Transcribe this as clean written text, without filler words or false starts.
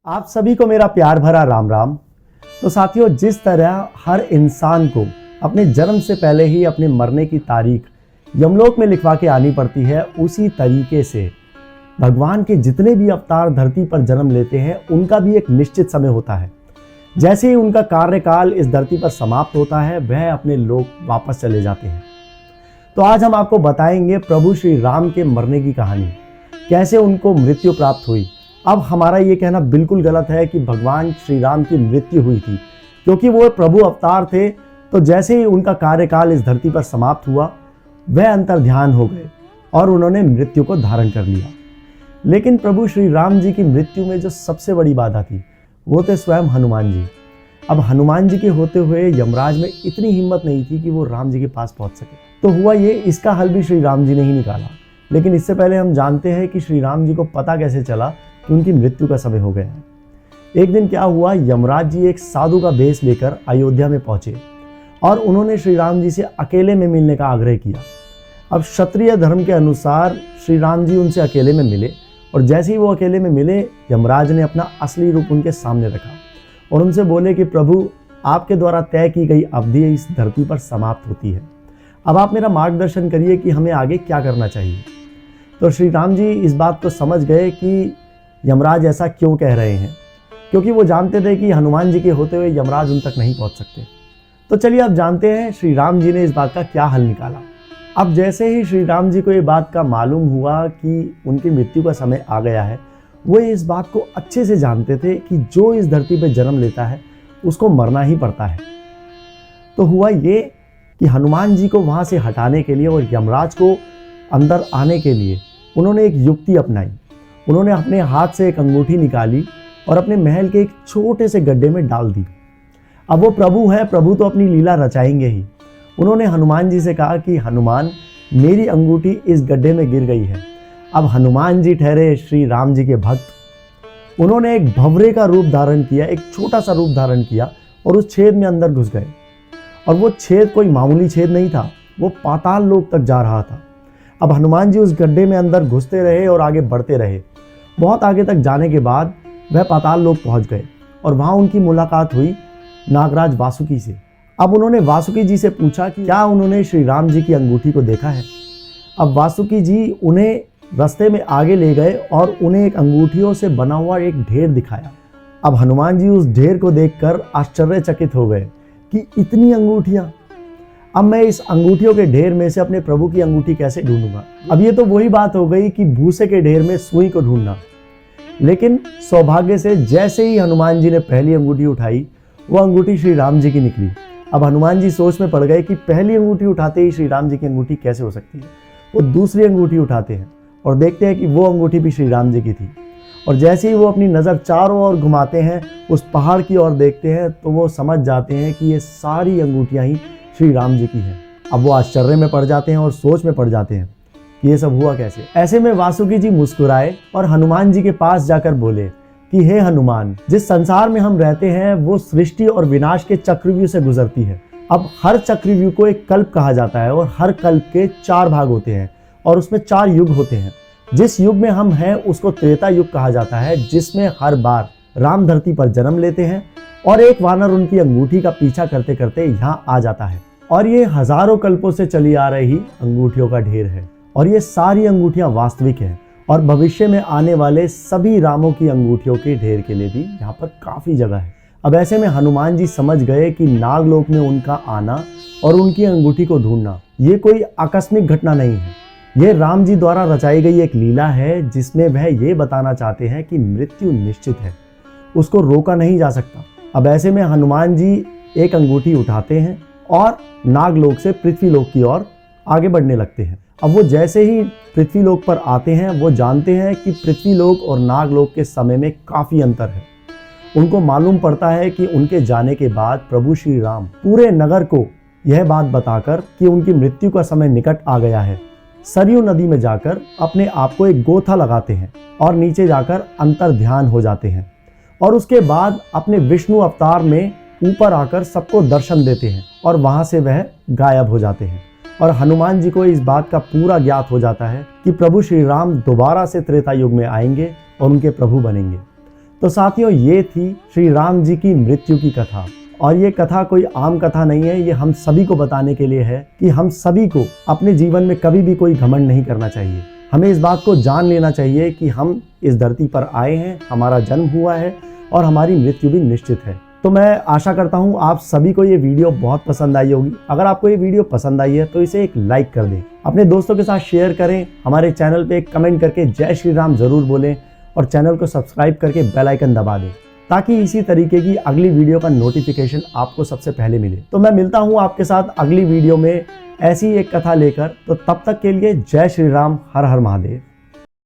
आप सभी को मेरा प्यार भरा राम राम। तो साथियों, जिस तरह हर इंसान को अपने जन्म से पहले ही अपने मरने की तारीख यमलोक में लिखवा के आनी पड़ती है, उसी तरीके से भगवान के जितने भी अवतार धरती पर जन्म लेते हैं उनका भी एक निश्चित समय होता है। जैसे ही उनका कार्यकाल इस धरती पर समाप्त होता है, वह अपने लोक वापस चले जाते हैं। तो आज हम आपको बताएंगे प्रभु श्री राम के मरने की कहानी, कैसे उनको मृत्यु प्राप्त हुई। अब हमारा ये कहना बिल्कुल गलत है कि भगवान श्री राम की मृत्यु हुई थी, क्योंकि वो प्रभु अवतार थे। तो जैसे ही उनका कार्यकाल इस धरती पर समाप्त हुआ, वह अंतर्ध्यान हो गए और उन्होंने मृत्यु को धारण कर लिया। लेकिन प्रभु श्री राम जी की मृत्यु में जो सबसे बड़ी बाधा थी, वो थे स्वयं हनुमान जी। अब हनुमान जी के होते हुए यमराज में इतनी हिम्मत नहीं थी कि वो राम जी के पास पहुंच सके। तो हुआ ये, इसका हल भी श्री राम जी ने ही निकाला। लेकिन इससे पहले हम जानते हैं कि श्री राम जी को पता कैसे चला कि उनकी मृत्यु का समय हो गया है। एक दिन क्या हुआ, यमराज जी एक साधु का भेष लेकर अयोध्या में पहुंचे और उन्होंने श्री राम जी से अकेले में मिलने का आग्रह किया। अब क्षत्रिय धर्म के अनुसार श्री राम जी उनसे अकेले में मिले, और जैसे ही वो अकेले में मिले, यमराज ने अपना असली रूप उनके सामने रखा और उनसे बोले कि प्रभु, आपके द्वारा तय की गई अवधि इस धरती पर समाप्त होती है। अब आप मेरा मार्गदर्शन करिए कि हमें आगे क्या करना चाहिए। तो श्री राम जी इस बात को समझ गए कि यमराज ऐसा क्यों कह रहे हैं, क्योंकि वो जानते थे कि हनुमान जी के होते हुए यमराज उन तक नहीं पहुंच सकते। तो चलिए अब जानते हैं श्री राम जी ने इस बात का क्या हल निकाला। अब जैसे ही श्री राम जी को ये बात का मालूम हुआ कि उनकी मृत्यु का समय आ गया है, वो इस बात को अच्छे से जानते थे कि जो इस धरती पर जन्म लेता है उसको मरना ही पड़ता है। तो हुआ ये कि हनुमान जी को वहाँ से हटाने के लिए और यमराज को अंदर आने के लिए उन्होंने एक युक्ति अपनाई। उन्होंने अपने हाथ से एक अंगूठी निकाली और अपने महल के एक छोटे से गड्ढे में डाल दी। अब वो प्रभु है, प्रभु तो अपनी लीला रचाएंगे ही। उन्होंने हनुमान जी से कहा कि हनुमान, मेरी अंगूठी इस गड्ढे में गिर गई है। अब हनुमान जी ठहरे श्री राम जी के भक्त। उन्होंने एक भंवरे का रूप धारण किया, एक छोटा सा रूप धारण किया और उस छेद में अंदर घुस गए। और वो छेद कोई मामूली छेद नहीं था, वो पाताल लोक तक जा रहा था। अब हनुमान जी उस गड्ढे में अंदर घुसते रहे और आगे बढ़ते रहे। बहुत आगे तक जाने के बाद वह पाताल लोक पहुंच गए और वहां उनकी मुलाकात हुई नागराज वासुकी से। अब उन्होंने वासुकी जी से पूछा कि क्या उन्होंने श्री राम जी की अंगूठी को देखा है। अब वासुकी जी उन्हें रास्ते में आगे ले गए और उन्हें एक अंगूठियों से बना हुआ एक ढेर दिखाया। अब हनुमान जी उस ढेर को देखकर आश्चर्यचकित हो गए कि इतनी अंगूठियां, अब मैं इस अंगूठियों के ढेर में से अपने प्रभु की अंगूठी कैसे ढूंढूंगा। अब ये तो वही बात हो गई कि भूसे के ढेर में सुई को ढूंढना। लेकिन सौभाग्य से जैसे ही हनुमान जी ने पहली अंगूठी उठाई, वो अंगूठी श्री राम जी की निकली। अब हनुमान जी सोच में पड़ गए कि पहली अंगूठी उठाते ही श्री राम जी की अंगूठी कैसे हो सकती है। वो दूसरी अंगूठी उठाते हैं और देखते हैं कि वो अंगूठी भी श्री राम जी की थी। और जैसे ही वो अपनी नज़र चारों ओर घुमाते हैं, उस पहाड़ की ओर देखते हैं, तो वो समझ जाते हैं कि ये सारी अंगूठियाँ ही श्री राम जी की हैं। अब वो आश्चर्य में पड़ जाते हैं और सोच में पड़ जाते हैं कि ये सब हुआ कैसे। ऐसे में वासुकी जी मुस्कुराए और हनुमान जी के पास जाकर बोले कि हे हनुमान, जिस संसार में हम रहते हैं वो सृष्टि और विनाश के चक्रव्यूह से गुजरती है। अब हर चक्रव्यूह को एक कल्प कहा जाता है और हर कल्प के 4 भाग होते हैं और उसमें 4 युग होते हैं। जिस युग में हम हैं उसको त्रेता युग कहा जाता है, जिसमें हर बार राम धरती पर जन्म लेते हैं और एक वानर उनकी अंगूठी का पीछा करते करते यहाँ आ जाता है। और ये हजारों कल्पों से चली आ रही अंगूठियों का ढेर है और ये सारी अंगूठियां वास्तविक हैं और भविष्य में आने वाले सभी रामों की अंगूठियों के ढेर के लिए भी यहाँ पर काफी जगह है। अब ऐसे में हनुमान जी समझ गए कि नागलोक में उनका आना और उनकी अंगूठी को ढूंढना ये कोई आकस्मिक घटना नहीं है। ये राम जी द्वारा रचाई गई एक लीला है, जिसमें वह ये बताना चाहते हैं कि मृत्यु निश्चित है, उसको रोका नहीं जा सकता। अब ऐसे में हनुमान जी एक अंगूठी उठाते हैं और नागलोक से पृथ्वीलोक की ओर आगे बढ़ने लगते हैं। अब वो जैसे ही पृथ्वीलोक पर आते हैं, वो जानते हैं कि पृथ्वीलोक और नागलोक के समय में काफ़ी अंतर है। उनको मालूम पड़ता है कि उनके जाने के बाद प्रभु श्री राम पूरे नगर को यह बात बताकर कि उनकी मृत्यु का समय निकट आ गया है, सरयू नदी में जाकर अपने आप को एक गोथा लगाते हैं और नीचे जाकर अंतर ध्यान हो जाते हैं। और उसके बाद अपने विष्णु अवतार में ऊपर आकर सबको दर्शन देते हैं और वहां से वह गायब हो जाते हैं। और हनुमान जी को इस बात का पूरा ज्ञात हो जाता है कि प्रभु श्री राम दोबारा से त्रेता युग में आएंगे और उनके प्रभु बनेंगे। तो साथियों, ये थी श्री राम जी की मृत्यु की कथा। और ये कथा कोई आम कथा नहीं है, ये हम सभी को बताने के लिए है कि हम सभी को अपने जीवन में कभी भी कोई घमंड नहीं करना चाहिए। हमें इस बात को जान लेना चाहिए कि हम इस धरती पर आए हैं, हमारा जन्म हुआ है और हमारी मृत्यु भी निश्चित है। तो मैं आशा करता हूँ आप सभी को ये वीडियो बहुत पसंद आई होगी। अगर आपको ये वीडियो पसंद आई है तो इसे एक लाइक कर दें, अपने दोस्तों के साथ शेयर करें, हमारे चैनल पे कमेंट करके जय श्री राम जरूर बोलें और चैनल को सब्सक्राइब करके बेल आइकन दबा दें ताकि इसी तरीके की अगली वीडियो का नोटिफिकेशन आपको सबसे पहले मिले। तो मैं मिलता हूँ आपके साथ अगली वीडियो में ऐसी एक कथा लेकर। तो तब तक के लिए जय श्री राम, हर हर महादेव।